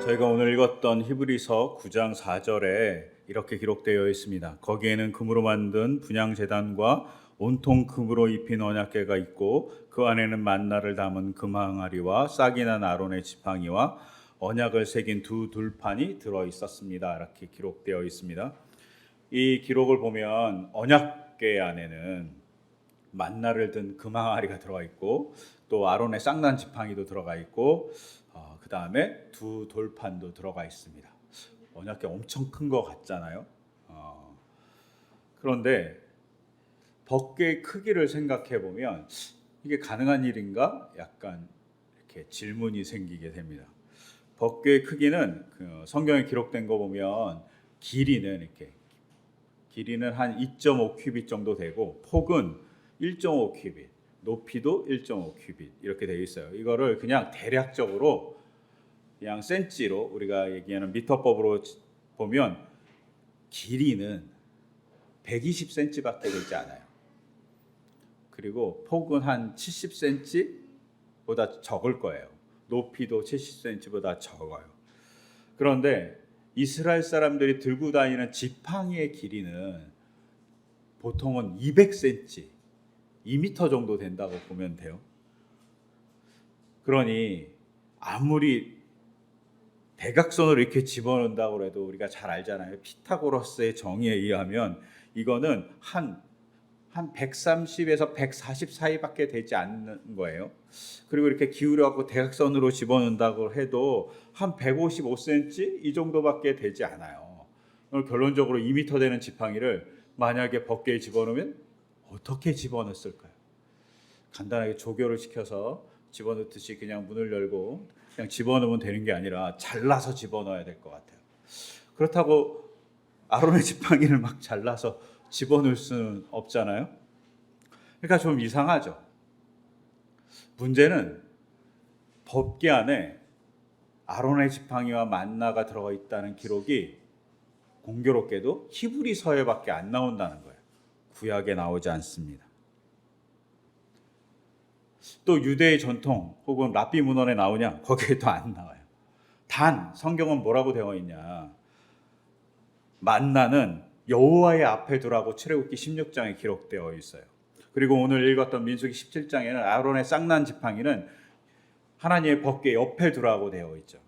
저희가 오늘 읽었던 히브리서 9장 4절에 이렇게 기록되어 있습니다. 거기에는 금으로 만든 분향제단과 온통 금으로 입힌 언약궤가 있고 그 안에는 만나를 담은 금항아리와 싹이 난 아론의 지팡이와 언약을 새긴 두 돌판이 들어 있었습니다. 이렇게 기록되어 있습니다. 이 기록을 보면 언약궤 안에는 만나를 든 금항아리가 들어가 있고 또 아론의 쌍난 지팡이도 들어가 있고 그 다음에 두 돌판도 들어가 있습니다. 언약궤 엄청 큰 거 같잖아요. 그런데 법궤의 크기를 생각해 보면 이게 가능한 일인가? 약간 이렇게 질문이 생기게 됩니다. 법궤의 크기는 성경에 기록된 거 보면 길이는 한 2.5 큐빗 정도 되고 폭은 1.5 큐빗, 높이도 1.5 큐빗 이렇게 되어 있어요. 이거를 그냥 대략적으로 그냥 센치로 우리가 얘기하는 미터법으로 보면 길이는 120cm밖에 되지 않아요. 그리고 폭은 한 70cm보다 적을 거예요. 높이도 70cm보다 적어요. 그런데 이스라엘 사람들이 들고 다니는 지팡이의 길이는 보통은 200cm, 2m 정도 된다고 보면 돼요. 그러니 아무리 대각선으로 이렇게 집어넣는다고 해도 우리가 잘 알잖아요. 피타고라스의 정의에 의하면 이거는 한 130에서 140 사이밖에 되지 않는 거예요. 그리고 이렇게 기울여갖고 대각선으로 집어넣는다고 해도 한 155cm 이 정도밖에 되지 않아요. 결론적으로 2m 되는 지팡이를 만약에 법궤에 집어넣으면 어떻게 집어넣었을까요? 간단하게 조교를 시켜서 집어넣듯이 그냥 문을 열고 그냥 집어넣으면 되는 게 아니라 잘라서 집어넣어야 될 것 같아요. 그렇다고 아론의 지팡이를 막 잘라서 집어넣을 수는 없잖아요. 그러니까 좀 이상하죠. 문제는 법궤 안에 아론의 지팡이와 만나가 들어가 있다는 기록이 공교롭게도 히브리서에밖에 안 나온다는 거예요. 구약에 나오지 않습니다. 또 유대의 전통 혹은 랍비 문헌에 나오냐? 거기에도 안 나와요. 단 성경은 뭐라고 되어 있냐? 만나는 여호와의 앞에 두라고 출애굽기 16장에 기록되어 있어요. 그리고 오늘 읽었던 민수기 17장에는 아론의 쌍난 지팡이는 하나님의 법궤 옆에 두라고 되어 있죠.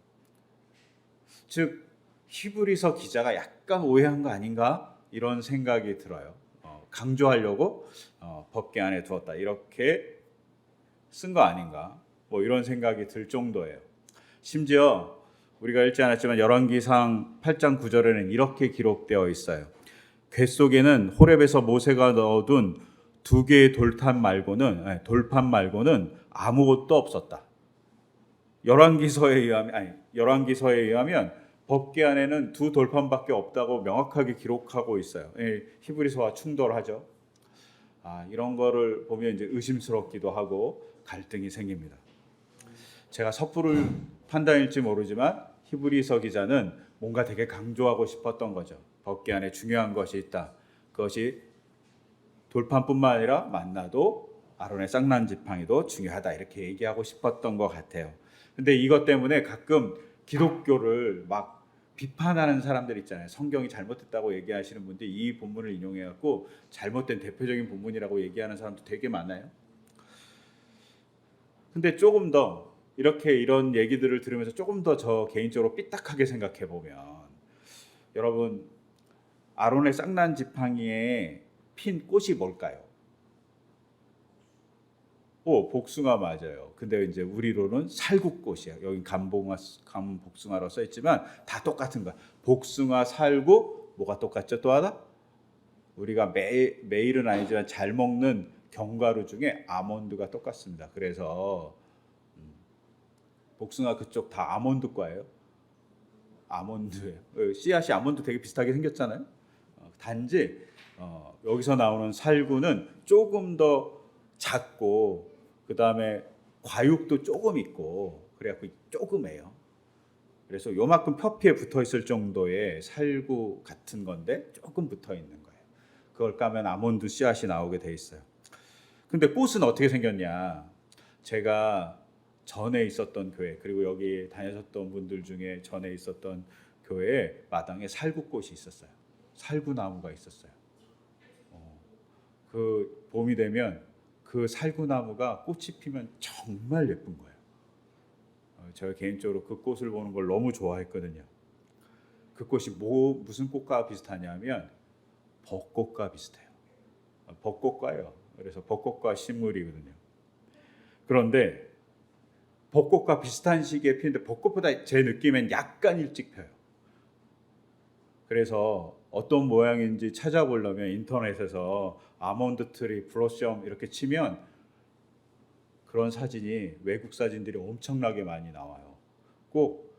즉 히브리서 기자가 약간 오해한 거 아닌가? 이런 생각이 들어요. 강조하려고 법궤 안에 두었다 이렇게 쓴 거 아닌가? 뭐 이런 생각이 들 정도예요. 심지어 우리가 읽지 않았지만 열왕기상 8장 9절에는 이렇게 기록되어 있어요. 궤 속에는 호렙에서 모세가 넣어둔 두 개의 돌판 말고는 아무것도 없었다. 열왕기서에 의하면 법궤 안에는 두 돌판밖에 없다고 명확하게 기록하고 있어요. 히브리서와 충돌하죠. 이런 거를 보면 이제 의심스럽기도 하고 갈등이 생깁니다. 제가 섣부를 판단일지 모르지만 히브리서 기자는 뭔가 되게 강조하고 싶었던 거죠. 법궤 안에 중요한 것이 있다. 그것이 돌판뿐만 아니라 만나도 아론의 쌍난 지팡이도 중요하다. 이렇게 얘기하고 싶었던 것 같아요. 근데 이것 때문에 가끔 기독교를 막 비판하는 사람들 있잖아요. 성경이 잘못됐다고 얘기하시는 분들이 이 본문을 인용해갖고 잘못된 대표적인 본문이라고 얘기하는 사람도 되게 많아요. 근데 조금 더 이런 얘기들을 들으면서 조금 더 저 개인적으로 삐딱하게 생각해 보면 여러분 아론의 쌍난 지팡이에 핀 꽃이 뭘까요? 복숭아 맞아요. 근데 이제 우리로는 살구꽃이에요. 여기 감복숭아로 써 있지만 다 똑같은 거야. 복숭아, 살구, 뭐가 똑같죠? 또 하나? 우리가 매일은 아니지만 잘 먹는 견과류 중에 아몬드가 똑같습니다. 그래서 복숭아 그쪽 다 아몬드과예요. 아몬드예요. 씨앗이 아몬드 되게 비슷하게 생겼잖아요. 단지 여기서 나오는 살구는 조금 더 작고 그 다음에 과육도 조금 있고 그래갖고 조그매요. 그래서 요만큼 표피에 붙어 있을 정도의 살구 같은 건데 조금 붙어 있는 거예요. 그걸 까면 아몬드 씨앗이 나오게 돼 있어요. 근데 꽃은 어떻게 생겼냐? 제가 전에 있었던 교회, 그리고 여기 다니셨던 분들 중에 전에 있었던 교회에 마당에 살구꽃이 있었어요. 살구나무가 있었어요. 그 봄이 되면 그 살구나무가 꽃이 피면 정말 예쁜 거예요. 제가 개인적으로 그 꽃을 보는 걸 너무 좋아했거든요. 그 꽃이 무슨 꽃과 비슷하냐면 벚꽃과 비슷해요. 벚꽃과예요. 그래서 벚꽃과 식물이거든요. 그런데 벚꽃과 비슷한 시기에 피는데 벚꽃보다 제 느낌엔 약간 일찍 펴요. 그래서 어떤 모양인지 찾아보려면 인터넷에서 아몬드 트리 블로썸 이렇게 치면 그런 사진이 외국 사진들이 엄청나게 많이 나와요. 꼭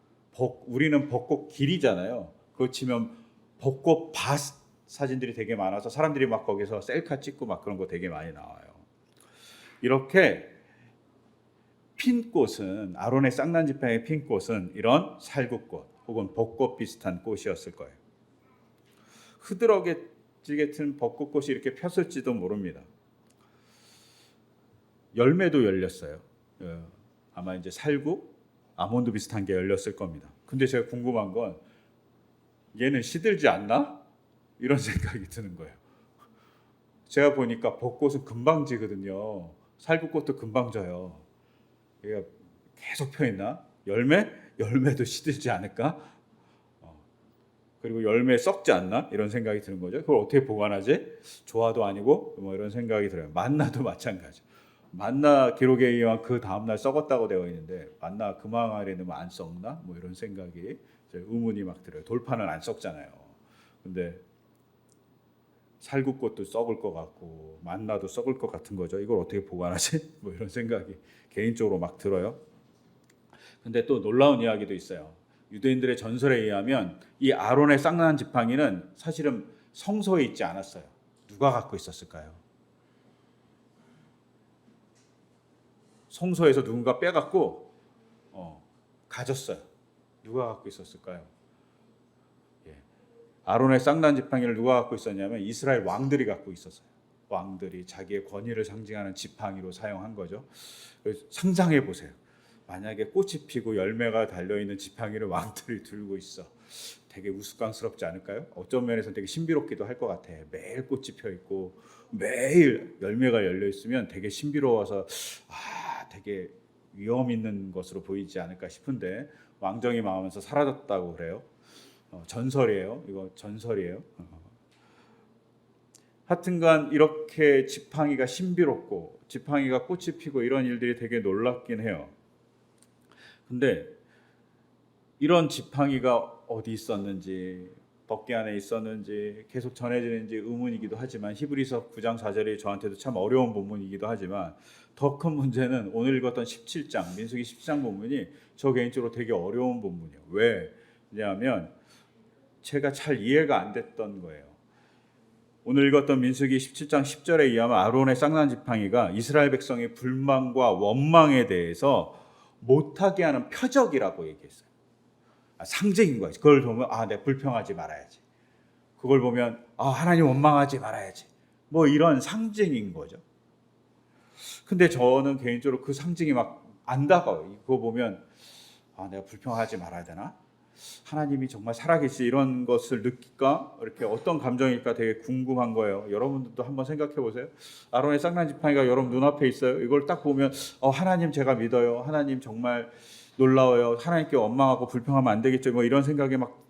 우리는 벚꽃 길이잖아요. 그거 치면 벚꽃 밭 사진들이 되게 많아서 사람들이 막 거기서 셀카 찍고 막 그런 거 되게 많이 나와요. 이렇게 핀 꽃은 아론의 쌍난 지팡이의 핀 꽃은 이런 살구꽃 혹은 벚꽃 비슷한 꽃이었을 거예요. 흐드러지게 같은 벚꽃꽃이 이렇게 폈을지도 모릅니다. 열매도 열렸어요. 아마 이제 살구, 아몬드 비슷한 게 열렸을 겁니다. 근데 제가 궁금한 건 얘는 시들지 않나? 이런 생각이 드는 거예요. 제가 보니까 벚꽃은 금방 지거든요. 살구꽃도 금방 져요. 얘가 계속 펴 있나? 열매도 시들지 않을까? 그리고 열매 썩지 않나? 이런 생각이 드는 거죠. 그걸 어떻게 보관하지? 조화도 아니고 뭐 이런 생각이 들어요. 만나도 마찬가지. 만나 기록에 의하면 그 다음날 썩었다고 되어 있는데 만나 금황 아래 넣으면 안 썩나? 뭐 이런 생각이 의문이 막 들어요. 돌파는 안 썩잖아요. 근데 살구꽃도 썩을 것 같고 만나도 썩을 것 같은 거죠. 이걸 어떻게 보관하지? 뭐 이런 생각이 개인적으로 막 들어요. 근데 또 놀라운 이야기도 있어요. 유대인들의 전설에 의하면 이 아론의 쌍난 지팡이는 사실은 성소에 있지 않았어요. 누가 갖고 있었을까요? 성소에서 누군가 빼갖고 가졌어요. 누가 갖고 있었을까요? 아론의 쌍난 지팡이를 누가 갖고 있었냐면 이스라엘 왕들이 갖고 있었어요. 왕들이 자기의 권위를 상징하는 지팡이로 사용한 거죠. 상상해 보세요. 만약에 꽃이 피고 열매가 달려있는 지팡이를 왕들이 들고 있어. 되게 우스꽝스럽지 않을까요? 어떤 면에서는 되게 신비롭기도 할 것 같아. 매일 꽃이 펴 있고 매일 열매가 열려 있으면 되게 신비로워서 되게 위험 있는 것으로 보이지 않을까 싶은데 왕정이 망하면서 사라졌다고 그래요. 전설이에요. 이거 전설이에요. 하여튼간 이렇게 지팡이가 신비롭고 지팡이가 꽃이 피고 이런 일들이 되게 놀랍긴 해요. 근데 이런 지팡이가 어디 있었는지 덮개 안에 있었는지 계속 전해지는지 의문이기도 하지만 히브리서 9장 4절이 저한테도 참 어려운 본문이기도 하지만 더 큰 문제는 오늘 읽었던 17장 민수기 17장 본문이 저 개인적으로 되게 어려운 본문이에요. 왜냐하면 제가 잘 이해가 안 됐던 거예요. 오늘 읽었던 민수기 17장 10절에 의하면 아론의 쌍난 지팡이가 이스라엘 백성의 불만과 원망에 대해서 못하게 하는 표적이라고 얘기했어요. 상징인 거지. 그걸 보면 내가 불평하지 말아야지. 그걸 보면 하나님 원망하지 말아야지. 뭐 이런 상징인 거죠. 근데 저는 개인적으로 그 상징이 막 안 다가와요. 그거 보면 내가 불평하지 말아야 되나? 하나님이 정말 살아계시 이런 것을 느낄까? 이렇게 어떤 감정일까 되게 궁금한 거예요. 여러분들도 한번 생각해 보세요. 아론의 쌍난 지팡이가 여러분 눈앞에 있어요. 이걸 딱 보면 하나님 제가 믿어요. 하나님 정말 놀라워요. 하나님께 원망하고 불평하면 안 되겠죠. 뭐 이런 생각이 막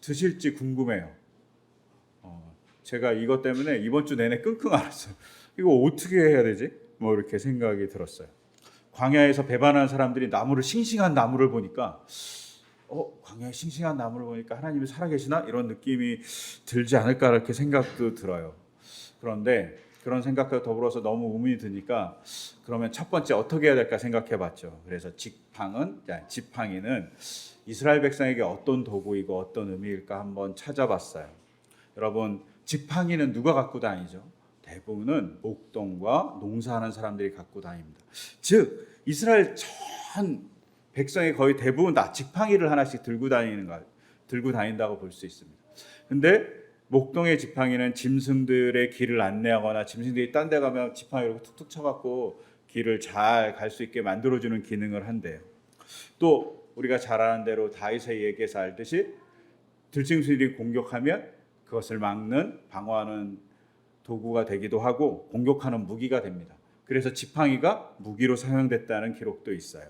드실지 궁금해요. 제가 이것 때문에 이번 주 내내 끙끙 앓았어요. 이거 어떻게 해야 되지? 뭐 이렇게 생각이 들었어요. 광야에서 배반한 사람들이 싱싱한 나무를 보니까 광야에 싱싱한 나무를 보니까 하나님이 살아계시나? 이런 느낌이 들지 않을까 이렇게 생각도 들어요. 그런데 그런 생각과 더불어서 너무 의문이 드니까 그러면 첫 번째 어떻게 해야 될까 생각해 봤죠. 그래서 지팡이는 이스라엘 백성에게 어떤 도구이고 어떤 의미일까 한번 찾아봤어요. 여러분, 지팡이는 누가 갖고 다니죠? 대부분은 목동과 농사하는 사람들이 갖고 다닙니다. 즉 이스라엘 전 백성의 거의 대부분 다 지팡이를 하나씩 들고 다닌다고 볼 수 있습니다. 근데 목동의 지팡이는 짐승들의 길을 안내하거나 짐승들이 딴 데 가면 지팡이로 툭툭 쳐갖고 길을 잘 갈 수 있게 만들어주는 기능을 한대요. 또 우리가 잘 아는 대로 다윗의 얘기에서 알듯이 들짐승들이 공격하면 그것을 막는 방어하는 도구가 되기도 하고 공격하는 무기가 됩니다. 그래서 지팡이가 무기로 사용됐다는 기록도 있어요.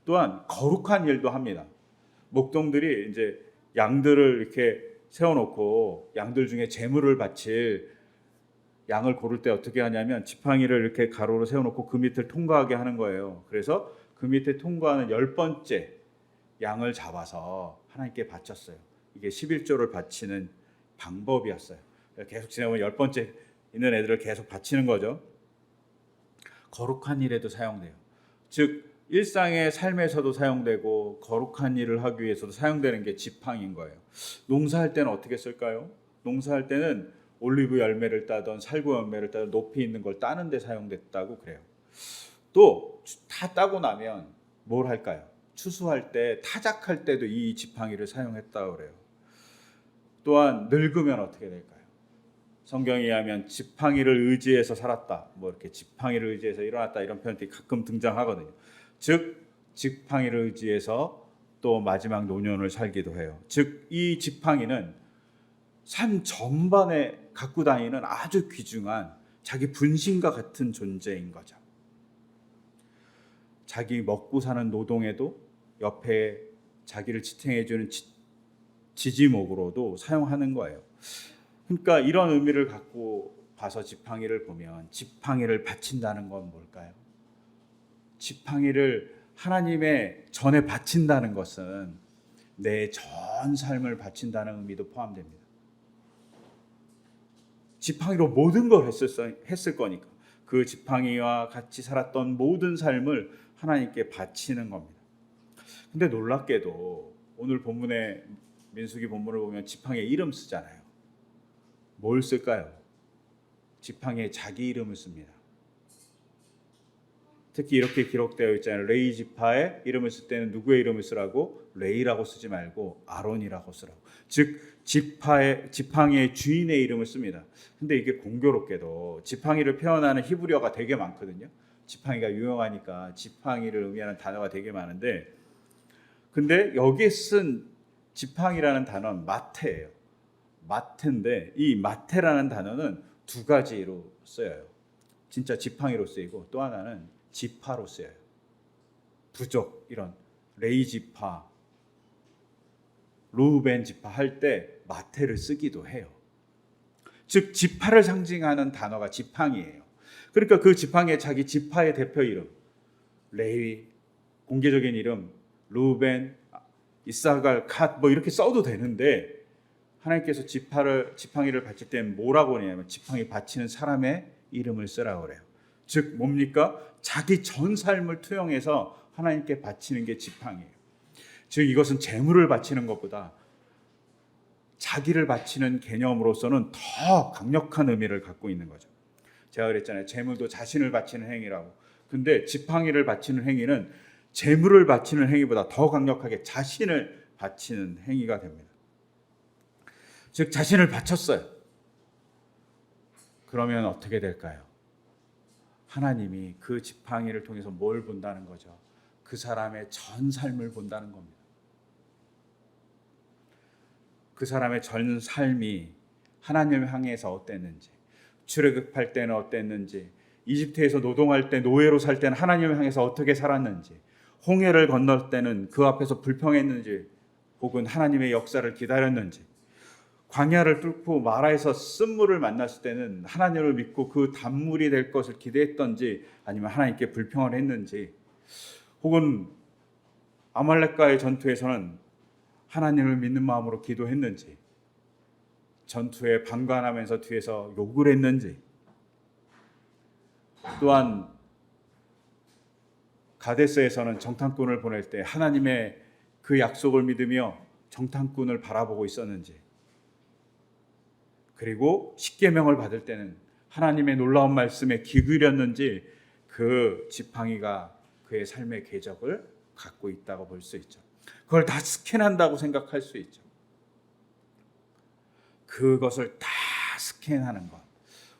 또한 거룩한 일도 합니다. 목동들이 이제 양들을 이렇게 세워놓고 양들 중에 제물을 바칠 양을 고를 때 어떻게 하냐면 지팡이를 이렇게 가로로 세워놓고 그 밑을 통과하게 하는 거예요. 그래서 그 밑에 통과하는 10번째 양을 잡아서 하나님께 바쳤어요. 이게 11조를 바치는 방법이었어요. 계속 지나면 10번째 있는 애들을 계속 바치는 거죠. 거룩한 일에도 사용돼요. 즉 일상의 삶에서도 사용되고 거룩한 일을 하기 위해서도 사용되는 게 지팡이인 거예요. 농사할 때는 어떻게 쓸까요? 농사할 때는 올리브 열매를 따던 살구 열매를 따던 높이 있는 걸 따는 데 사용됐다고 그래요. 또 다 따고 나면 뭘 할까요? 추수할 때 타작할 때도 이 지팡이를 사용했다고 그래요. 또한 늙으면 어떻게 될까요? 성경에 의하면 지팡이를 의지해서 살았다, 뭐 이렇게 지팡이를 의지해서 일어났다 이런 표현들이 가끔 등장하거든요. 즉 지팡이를 의지해서 또 마지막 노년을 살기도 해요. 즉 이 지팡이는 삶 전반에 갖고 다니는 아주 귀중한 자기 분신과 같은 존재인 거죠. 자기 먹고 사는 노동에도 옆에 자기를 지탱해주는 지지목으로도 사용하는 거예요. 그러니까 이런 의미를 갖고 봐서 지팡이를 보면 지팡이를 바친다는 건 뭘까요? 지팡이를 하나님의 전에 바친다는 것은 내 전 삶을 바친다는 의미도 포함됩니다. 지팡이로 모든 걸 했을 거니까 그 지팡이와 같이 살았던 모든 삶을 하나님께 바치는 겁니다. 근데 놀랍게도 오늘 본문의 민수기 본문을 보면 지팡이에 이름 쓰잖아요. 뭘 쓸까요? 지팡이에 자기 이름을 씁니다. 특히 이렇게 기록되어 있잖아요. 레이 지파의 이름을 쓸 때는 누구의 이름을 쓰라고? 레이라고 쓰지 말고 아론이라고 쓰라고. 즉 지팡이의 주인의 이름을 씁니다. 근데 이게 공교롭게도 지팡이를 표현하는 히브리어가 되게 많거든요. 지팡이가 유용하니까 지팡이를 의미하는 단어가 되게 많은데, 근데 여기에 쓴 지팡이라는 단어는 마테예요. 마테인데 이 마테라는 단어는 두 가지로 쓰여요. 진짜 지팡이로 쓰이고 또 하나는 지파로 쓰여요. 부족 이런 레이 지파, 루벤 지파 할 때 마테를 쓰기도 해요. 즉 지파를 상징하는 단어가 지팡이예요. 그러니까 그 지팡이에 자기 지파의 대표 이름, 레위, 공개적인 이름, 루벤, 이사갈, 갓 뭐 이렇게 써도 되는데 하나님께서 지팡이를 바칠 때는 뭐라고 하냐면 지팡이 바치는 사람의 이름을 쓰라고 그래요. 즉 뭡니까? 자기 전 삶을 투영해서 하나님께 바치는 게 지팡이에요. 즉 이것은 재물을 바치는 것보다 자기를 바치는 개념으로서는 더 강력한 의미를 갖고 있는 거죠. 제가 그랬잖아요. 재물도 자신을 바치는 행위라고. 근데 지팡이를 바치는 행위는 재물을 바치는 행위보다 더 강력하게 자신을 바치는 행위가 됩니다. 즉 자신을 바쳤어요. 그러면 어떻게 될까요? 하나님이 그 지팡이를 통해서 뭘 본다는 거죠? 그 사람의 전 삶을 본다는 겁니다. 그 사람의 전 삶이 하나님을 향해서 어땠는지, 출애굽할 때는 어땠는지, 이집트에서 노동할 때 노예로 살 때는 하나님을 향해서 어떻게 살았는지, 홍해를 건널 때는 그 앞에서 불평했는지 혹은 하나님의 역사를 기다렸는지, 광야를 뚫고 마라에서 쓴물을 만났을 때는 하나님을 믿고 그 단물이 될 것을 기대했던지 아니면 하나님께 불평을 했는지, 혹은 아말렉과의 전투에서는 하나님을 믿는 마음으로 기도했는지, 전투에 방관하면서 뒤에서 욕을 했는지, 또한 가데스에서는 정탐꾼을 보낼 때 하나님의 그 약속을 믿으며 정탐꾼을 바라보고 있었는지, 그리고 십계명을 받을 때는 하나님의 놀라운 말씀에 귀 기울였는지, 그 지팡이가 그의 삶의 궤적을 갖고 있다고 볼 수 있죠. 그걸 다 스캔한다고 생각할 수 있죠. 그것을 다 스캔하는 것.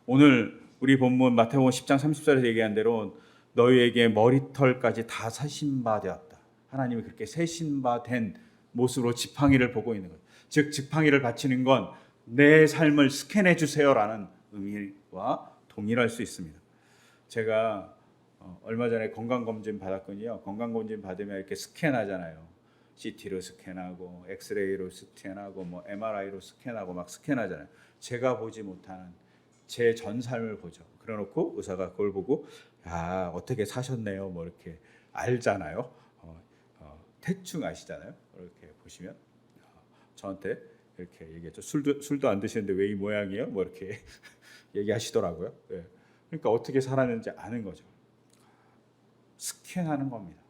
오늘 우리 본문 마태복음 10장 30절에서 얘기한 대로 너희에게 머리털까지 다 세신 바 되었다. 하나님이 그렇게 세신 바 된 모습으로 지팡이를 보고 있는 거예요. 즉 지팡이를 바치는 건 내 삶을 스캔해 주세요라는 의미와 동일할 수 있습니다. 제가 얼마 전에 건강검진 받았거든요. 건강검진 받으면 이렇게 스캔하잖아요. CT로 스캔하고 엑스레이로 스캔하고 뭐 MRI로 스캔하고 막 스캔하잖아요. 제가 보지 못하는 제 전 삶을 보죠. 그래놓고 의사가 그걸 보고 야 어떻게 사셨네요. 뭐 이렇게 알잖아요. 대충 아시잖아요. 이렇게 보시면 저한테 이렇게 얘기했죠. 술도 안 드시는데 왜 이 모양이에요? 뭐 이렇게 얘기하시더라고요. 네. 그러니까 어떻게 살았는지 아는 거죠. 스캔하는 겁니다.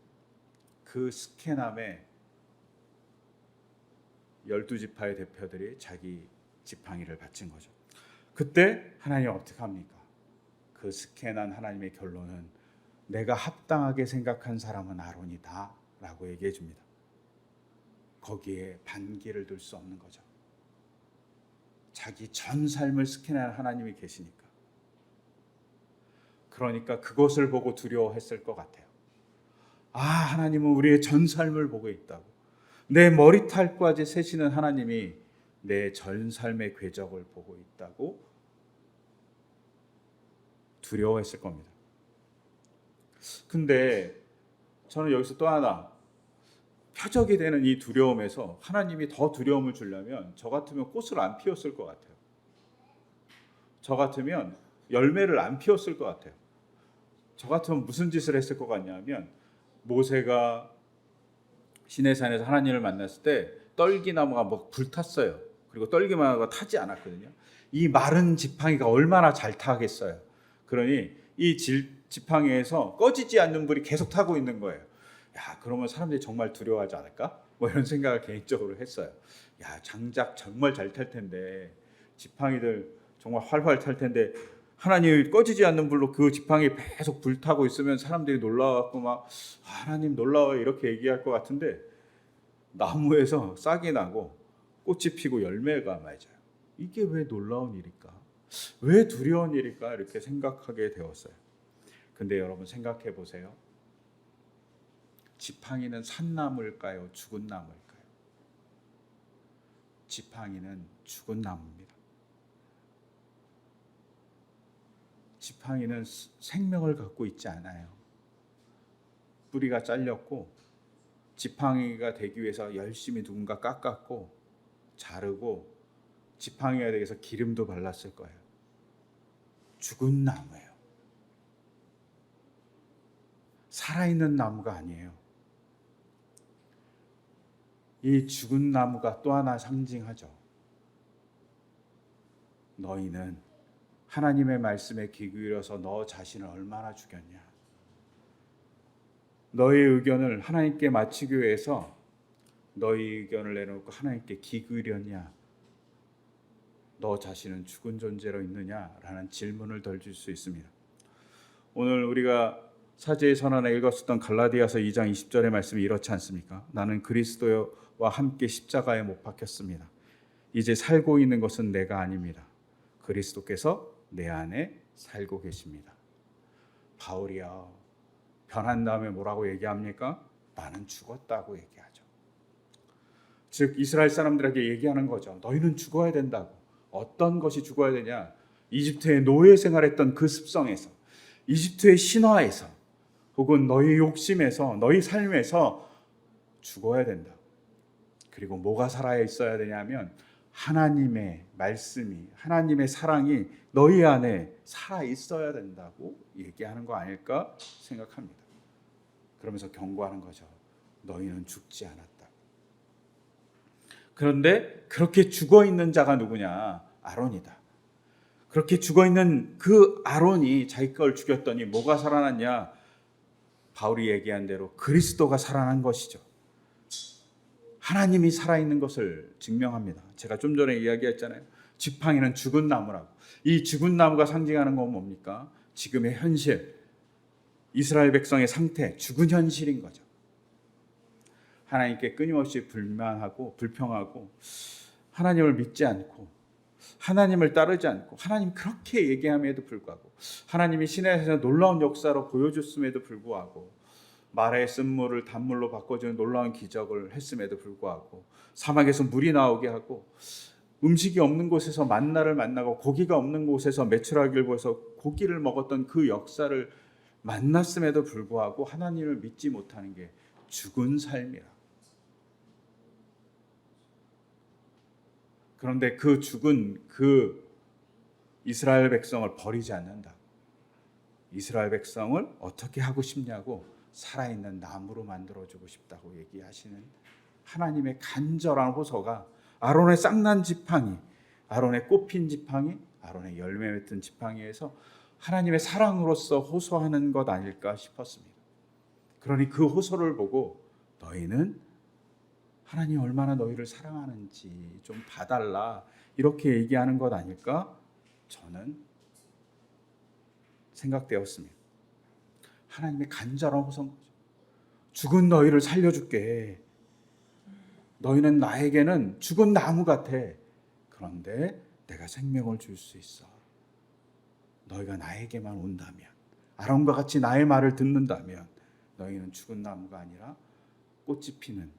그 스캔함에 12지파의 대표들이 자기 지팡이를 바친 거죠. 그때 하나님은 어떻게 합니까? 그 스캔한 하나님의 결론은 내가 합당하게 생각한 사람은 아론이다 라고 얘기해 줍니다. 거기에 반기를 둘 수 없는 거죠. 자기 전 삶을 스캔한 하나님이 계시니까. 그러니까 그것을 보고 두려워했을 것 같아요. 아, 하나님은 우리의 전 삶을 보고 있다고. 내 머리털까지 세시는 하나님이 내 전 삶의 궤적을 보고 있다고 두려워했을 겁니다. 근데 저는 여기서 또 하나 표적이 되는 이 두려움에서 하나님이 더 두려움을 주려면 저 같으면 꽃을 안 피웠을 것 같아요. 저 같으면 열매를 안 피웠을 것 같아요. 저 같으면 무슨 짓을 했을 것 같냐면 모세가 시내산에서 하나님을 만났을 때 떨기나무가 막 불탔어요. 그리고 떨기나무가 타지 않았거든요. 이 마른 지팡이가 얼마나 잘 타겠어요. 그러니 이 지팡이에서 꺼지지 않는 불이 계속 타고 있는 거예요. 야, 그러면 사람들이 정말 두려워하지 않을까? 뭐 이런 생각을 개인적으로 했어요. 야, 장작 정말 잘 탈 텐데 지팡이들 정말 활활 탈 텐데 하나님이 꺼지지 않는 불로 그 지팡이 계속 불타고 있으면 사람들이 놀라워갖고 막 하나님 놀라워요 이렇게 얘기할 것 같은데 나무에서 싹이 나고 꽃이 피고 열매가 맺어요. 이게 왜 놀라운 일일까? 왜 두려운 일일까? 이렇게 생각하게 되었어요. 근데 여러분 생각해 보세요. 지팡이는 산 나무일까요? 죽은 나무일까요? 지팡이는 죽은 나무입니다. 지팡이는 생명을 갖고 있지 않아요. 뿌리가 잘렸고 지팡이가 되기 위해서 열심히 누군가 깎았고 자르고 지팡이가 되기 위해서 기름도 발랐을 거예요. 죽은 나무예요. 살아있는 나무가 아니에요. 이 죽은 나무가 또 하나 상징하죠. 너희는 하나님의 말씀에 귀 기울여서 너 자신을 얼마나 죽였냐. 너의 의견을 하나님께 맞추기 위해서 너의 의견을 내놓고 하나님께 귀 기울였냐. 너 자신은 죽은 존재로 있느냐라는 질문을 던질 수 있습니다. 오늘 우리가 사제의 선언에 읽었었던 갈라디아서 2장 20절의 말씀이 이렇지 않습니까? 나는 그리스도와 함께 십자가에 못 박혔습니다. 이제 살고 있는 것은 내가 아닙니다. 그리스도께서 내 안에 살고 계십니다. 바울이요. 변한 다음에 뭐라고 얘기합니까? 나는 죽었다고 얘기하죠. 즉 이스라엘 사람들에게 얘기하는 거죠. 너희는 죽어야 된다고. 어떤 것이 죽어야 되냐? 이집트의 노예 생활했던 그 습성에서, 이집트의 신화에서, 혹은 너희 욕심에서, 너희 삶에서 죽어야 된다. 그리고 뭐가 살아 있어야 되냐면 하나님의 말씀이, 하나님의 사랑이 너희 안에 살아 있어야 된다고 얘기하는 거 아닐까 생각합니다. 그러면서 경고하는 거죠. 너희는 죽지 않았다. 그런데 그렇게 죽어 있는 자가 누구냐? 아론이다. 그렇게 죽어 있는 그 아론이 자기 걸 죽였더니 뭐가 살아났냐? 바울이 얘기한 대로 그리스도가 살아난 것이죠. 하나님이 살아있는 것을 증명합니다. 제가 좀 전에 이야기했잖아요. 지팡이는 죽은 나무라고. 이 죽은 나무가 상징하는 건 뭡니까? 지금의 현실, 이스라엘 백성의 상태, 죽은 현실인 거죠. 하나님께 끊임없이 불만하고 불평하고 하나님을 믿지 않고 하나님을 따르지 않고 하나님 그렇게 얘기함에도 불구하고 하나님이 시내에서 놀라운 역사로 보여줬음에도 불구하고 말의 쓴물을 단물로 바꿔주는 놀라운 기적을 했음에도 불구하고 사막에서 물이 나오게 하고 음식이 없는 곳에서 만나를 만나고 고기가 없는 곳에서 메추라기를 보여서 고기를 먹었던 그 역사를 만났음에도 불구하고 하나님을 믿지 못하는 게 죽은 삶이라. 그런데 그 죽은 그 이스라엘 백성을 버리지 않는다. 이스라엘 백성을 어떻게 하고 싶냐고 살아있는 나무로 만들어주고 싶다고 얘기하시는 하나님의 간절한 호소가 아론의 쌍난 지팡이, 아론의 꽃핀 지팡이, 아론의 열매 맺은 지팡이에서 하나님의 사랑으로서 호소하는 것 아닐까 싶었습니다. 그러니 그 호소를 보고 너희는 하나님 얼마나 너희를 사랑하는지 좀 봐달라 이렇게 얘기하는 것 아닐까 저는 생각되었습니다. 하나님의 간절한 호소인 거죠. 죽은 너희를 살려줄게. 너희는 나에게는 죽은 나무 같아. 그런데 내가 생명을 줄 수 있어. 너희가 나에게만 온다면, 아론과 같이 나의 말을 듣는다면 너희는 죽은 나무가 아니라 꽃이 피는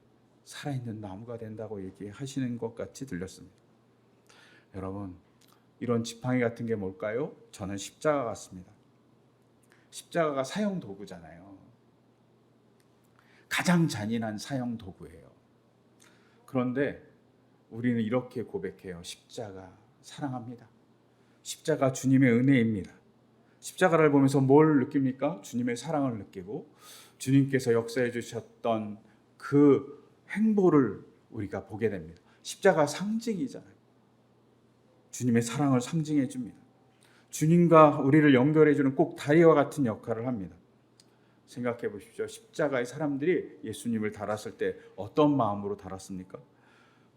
살아있는 나무가 된다고 얘기하시는 것 같이 들렸습니다. 여러분, 이런 지팡이 같은 게 뭘까요? 저는 십자가 같습니다. 십자가가 사형 도구잖아요. 가장 잔인한 사형 도구예요. 그런데 우리는 이렇게 고백해요. 십자가 사랑합니다. 십자가 주님의 은혜입니다. 십자가를 보면서 뭘 느낍니까? 주님의 사랑을 느끼고 주님께서 역사해 주셨던 그 행보를 우리가 보게 됩니다. 십자가 상징이잖아요. 주님의 사랑을 상징해 줍니다. 주님과 우리를 연결해 주는 꼭 다리와 같은 역할을 합니다. 생각해 보십시오. 십자가의 사람들이 예수님을 달았을 때 어떤 마음으로 달았습니까?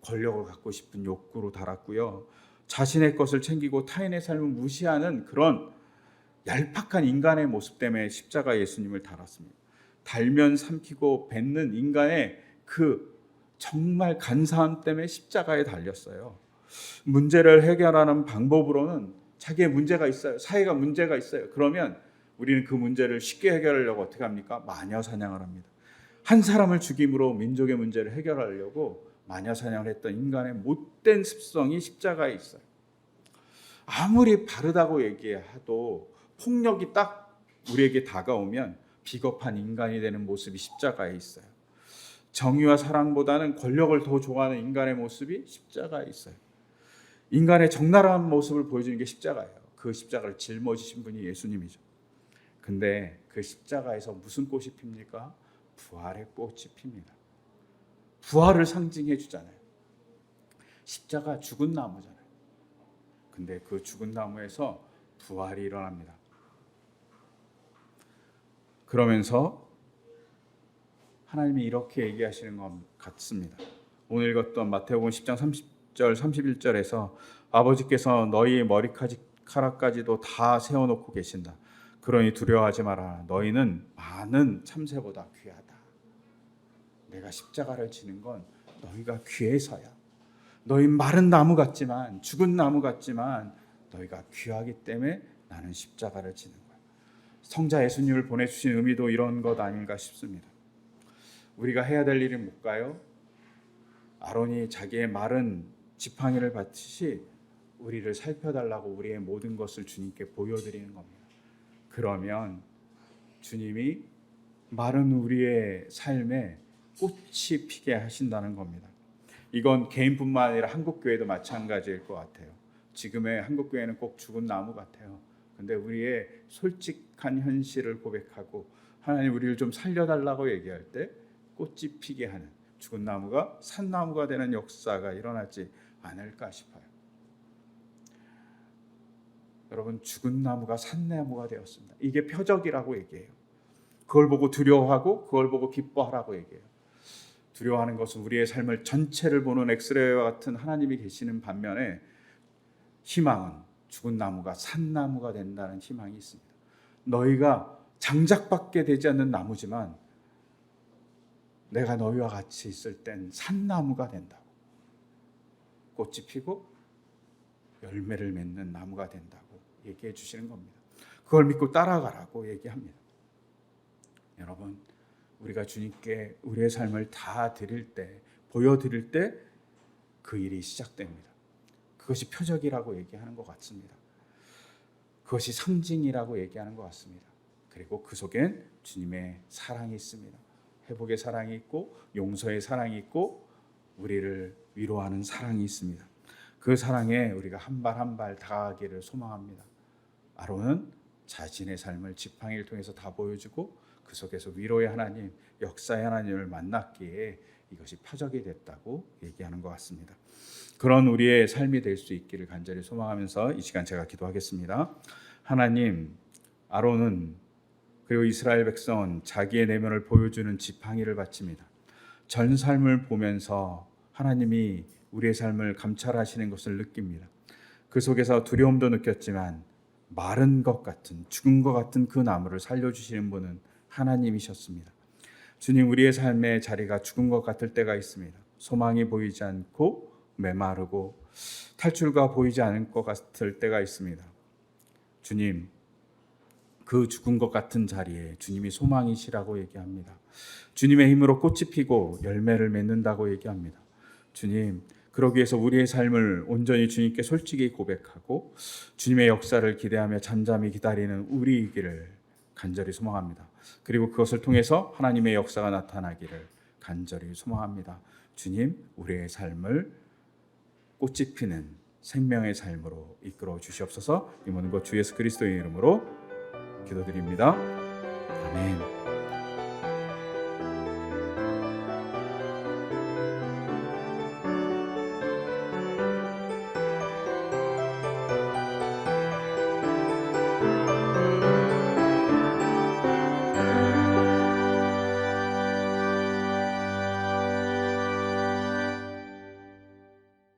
권력을 갖고 싶은 욕구로 달았고요. 자신의 것을 챙기고 타인의 삶을 무시하는 그런 얄팍한 인간의 모습 때문에 십자가 예수님을 달았습니다. 달면 삼키고 뱉는 인간의 그 정말 간사함 때문에 십자가에 달렸어요. 문제를 해결하는 방법으로는 자기의 문제가 있어요. 사회가 문제가 있어요. 그러면 우리는 그 문제를 쉽게 해결하려고 어떻게 합니까? 마녀 사냥을 합니다. 한 사람을 죽임으로 민족의 문제를 해결하려고 마녀 사냥을 했던 인간의 못된 습성이 십자가에 있어요. 아무리 바르다고 얘기해도 폭력이 딱 우리에게 다가오면 비겁한 인간이 되는 모습이 십자가에 있어요. 정의와 사랑보다는 권력을 더 좋아하는 인간의 모습이 십자가에 있어요. 인간의 적나라한 모습을 보여주는 게 십자가예요. 그 십자가를 짊어지신 분이 예수님이죠. 근데 그 십자가에서 무슨 꽃이 핍니까? 부활의 꽃이 핍니다. 부활을 상징해 주잖아요. 십자가 죽은 나무잖아요. 근데 그 죽은 나무에서 부활이 일어납니다. 그러면서 하나님이 이렇게 얘기하시는 것 같습니다. 오늘 읽었던 마태복음 10장 30절 31절에서 아버지께서 너희의 머리카락까지도 다 세워놓고 계신다. 그러니 두려워하지 마라. 너희는 많은 참새보다 귀하다. 내가 십자가를 지는 건 너희가 귀해서야. 너희 마른 나무 같지만 죽은 나무 같지만 너희가 귀하기 때문에 나는 십자가를 지는 거야. 성자 예수님을 보내주신 의미도 이런 것 아닌가 싶습니다. 우리가 해야 될 일은 뭘까요? 아론이 자기의 마른 지팡이를 받듯이 우리를 살펴달라고 우리의 모든 것을 주님께 보여드리는 겁니다. 그러면 주님이 마른 우리의 삶에 꽃이 피게 하신다는 겁니다. 이건 개인뿐만 아니라 한국교회도 마찬가지일 것 같아요. 지금의 한국교회는 꼭 죽은 나무 같아요. 근데 우리의 솔직한 현실을 고백하고 하나님 우리를 좀 살려달라고 얘기할 때 꽃이 피게 하는 죽은 나무가 산나무가 되는 역사가 일어나지 않을까 싶어요. 여러분, 죽은 나무가 산나무가 되었습니다. 이게 표적이라고 얘기해요. 그걸 보고 두려워하고 그걸 보고 기뻐하라고 얘기해요. 두려워하는 것은 우리의 삶을 전체를 보는 엑스레이와 같은 하나님이 계시는 반면에 희망은 죽은 나무가 산나무가 된다는 희망이 있습니다. 너희가 장작밖에 되지 않는 나무지만 내가 너희와 같이 있을 땐 산나무가 된다고. 꽃이 피고 열매를 맺는 나무가 된다고 얘기해 주시는 겁니다. 그걸 믿고 따라가라고 얘기합니다. 여러분, 우리가 주님께 우리의 삶을 다 드릴 때, 보여드릴 때 그 일이 시작됩니다. 그것이 표적이라고 얘기하는 것 같습니다. 그것이 상징이라고 얘기하는 것 같습니다. 그리고 그 속엔 주님의 사랑이 있습니다. 회복의 사랑이 있고 용서의 사랑이 있고 우리를 위로하는 사랑이 있습니다. 그 사랑에 우리가 한 발 한 발 다가가기를 소망합니다. 아론은 자신의 삶을 지팡이를 통해서 다 보여주고 그 속에서 위로의 하나님, 역사의 하나님을 만났기에 이것이 표적이 됐다고 얘기하는 것 같습니다. 그런 우리의 삶이 될 수 있기를 간절히 소망하면서 이 시간 제가 기도하겠습니다. 하나님, 아론은 그리고 이스라엘 백성은 자기의 내면을 보여주는 지팡이를 바칩니다. 전 삶을 보면서 하나님이 우리의 삶을 감찰하시는 것을 느낍니다. 그 속에서 두려움도 느꼈지만 마른 것 같은, 죽은 것 같은 그 나무를 살려주시는 분은 하나님이셨습니다. 주님, 우리의 삶의 자리가 죽은 것 같을 때가 있습니다. 소망이 보이지 않고 메마르고 탈출가 보이지 않을 것 같을 때가 있습니다. 주님, 그 죽은 것 같은 자리에 주님이 소망이시라고 얘기합니다. 주님의 힘으로 꽃이 피고 열매를 맺는다고 얘기합니다. 주님, 그러기 위해서 우리의 삶을 온전히 주님께 솔직히 고백하고 주님의 역사를 기대하며 잠잠히 기다리는 우리이기를 간절히 소망합니다. 그리고 그것을 통해서 하나님의 역사가 나타나기를 간절히 소망합니다. 주님, 우리의 삶을 꽃이 피는 생명의 삶으로 이끌어 주시옵소서. 이 모든 것 주 예수 그리스도의 이름으로 기도드립니다. 아멘.